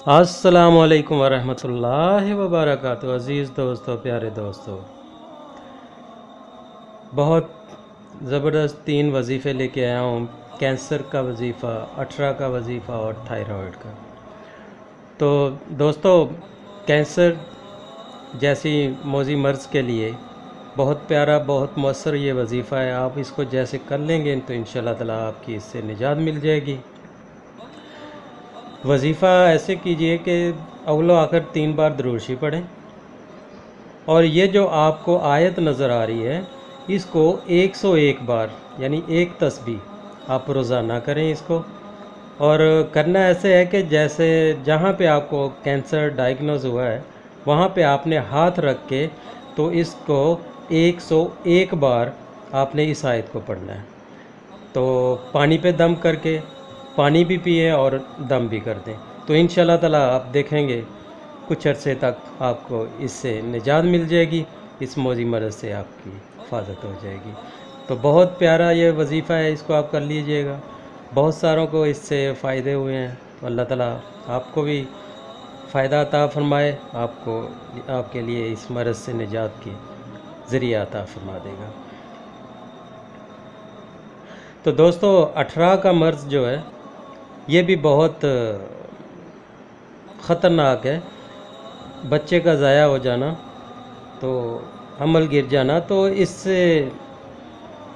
अस्सलामु अलैकुम वरहमतुल्लाहि वबरकातुहू। अज़ीज़ दोस्तों, प्यारे दोस्तों, बहुत ज़बरदस्त 3 वजीफ़े लेके आया हूँ। कैंसर का वजीफ़ा, 18 का वजीफ़ा और थायराइड का। तो दोस्तों, कैंसर जैसी मौजी मर्ज़ के लिए बहुत प्यारा, बहुत मौसर ये वजीफ़ा है। आप इसको जैसे कर लेंगे तो इंशाअल्लाह ताला आपकी इससे निजात मिल जाएगी। वजीफ़ा ऐसे कीजिए कि अव्वलो आखिर 3 बार दुरूद शरीफ पढ़ें, और ये जो आपको आयत नज़र आ रही है इसको 101 बार यानी एक तस्बीह आप रोज़ाना करें इसको। और करना ऐसे है कि जैसे जहाँ पे आपको कैंसर डायग्नोज हुआ है वहाँ पे आपने हाथ रख के तो इसको 101 बार आपने इस आयत को पढ़ना है। तो पानी पे दम करके पानी भी पिए और दम भी कर दें, तो इंशाल्लाह ताला आप देखेंगे कुछ अरसे तक आपको इससे निजात मिल जाएगी, इस मौजी मरज़ से आपकी हिफाजत हो जाएगी। तो बहुत प्यारा ये वजीफ़ा है, इसको आप कर लीजिएगा। बहुत सारों को इससे फ़ायदे हुए हैं, तो अल्लाह ताला आपको भी फ़ायदा अता फ़रमाए, आपको आपके लिए इस मरज़ से निजात की ज़रिया अता फ़रमा देगा। तो दोस्तों, 18 का मर्ज़ जो है ये भी बहुत ख़तरनाक है। बच्चे का ज़ाया हो जाना, तो अमल गिर जाना, तो इससे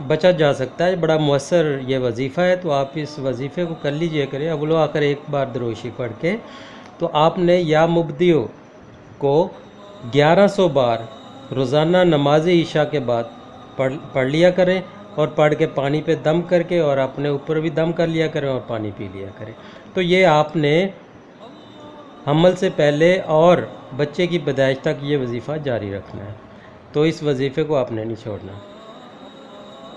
बचा जा सकता है। बड़ा मुअस्सर ये वजीफ़ा है, तो आप इस वजीफ़े को कर लीजिए करें। अव्वलो आकर एक बार दुरूद शरीफ पढ़ के तो आपने या मुब्दियों को 1100 बार रोज़ाना नमाज ईशा के बाद पढ़ लिया करें, और पढ़ के पानी पे दम करके और अपने ऊपर भी दम कर लिया करें और पानी पी लिया करें। तो ये आपने हमल से पहले और बच्चे की पैदाइश तक ये वजीफ़ा जारी रखना है। तो इस वजीफ़े को आपने नहीं छोड़ना।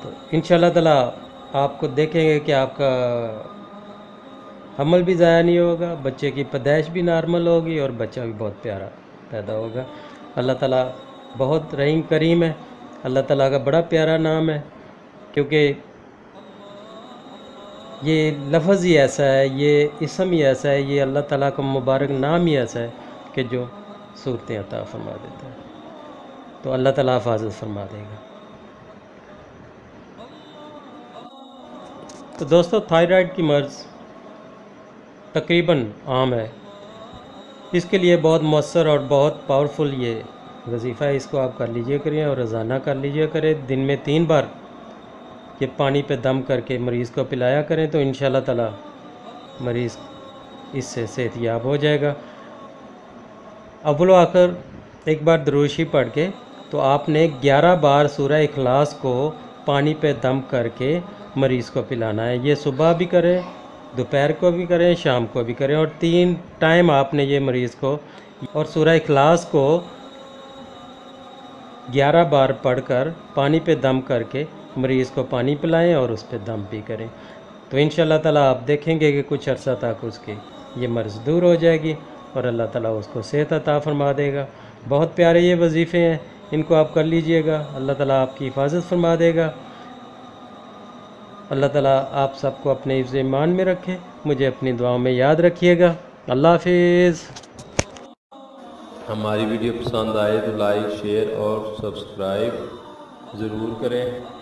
तो इंशाअल्लाह ताला आपको देखेंगे कि आपका हमल भी ज़ाया नहीं होगा, बच्चे की पैदाइश भी नॉर्मल होगी और बच्चा भी बहुत प्यारा पैदा होगा। अल्लाह ताला बहुत रहीम करीम है। अल्लाह ताला का बड़ा प्यारा नाम है, क्योंकि ये लफ्ज़ ही ऐसा है, ये इसम ही ऐसा है, ये अल्लाह ताला का मुबारक नाम ही ऐसा है कि जो सूरतें अता फरमा देता है। तो अल्लाह ताला हिफाज़त फरमा देगा। तो दोस्तों, थायराइड की मर्ज़ तकरीबन आम है। इसके लिए बहुत मौसर और बहुत पावरफुल ये वजीफ़ा है, इसको आप कर लीजिए करें और रोज़ाना कर लीजिए करें। दिन में 3 बार ये पानी पे दम करके मरीज़ को पिलाया करें, तो इंशाअल्लाह ताला मरीज़ इससे सेहतयाब हो जाएगा। अव्वलो आखिर एक बार दुरूद शरीफ पढ़ के तो आपने 11 बार सूरह इखलास को पानी पे दम करके मरीज़ को पिलाना है। ये सुबह भी करें, दोपहर को भी करें, शाम को भी करें, और 3 टाइम आपने ये मरीज़ को और सूरह इखलास को 11 बार पढ़कर पानी पे दम करके मरीज़ को पानी पिलाएं और उस पर दम भी करें। तो इंशाअल्लाह ताला आप देखेंगे कि कुछ अर्सा तक उसकी ये मर्ज़ दूर हो जाएगी और अल्लाह ताला उसको सेहत अता फरमा देगा। बहुत प्यारे ये वजीफ़े हैं, इनको आप कर लीजिएगा, अल्लाह ताला आपकी हिफाजत फरमा देगा। अल्लाह ताला आप सबको अपने हिफ्ज़ ईमान में रखे, मुझे अपनी दुआओं में याद रखिएगा। अल्लाह हाफिज़। हमारी वीडियो पसंद आए तो लाइक, शेयर और सब्सक्राइब ज़रूर करें।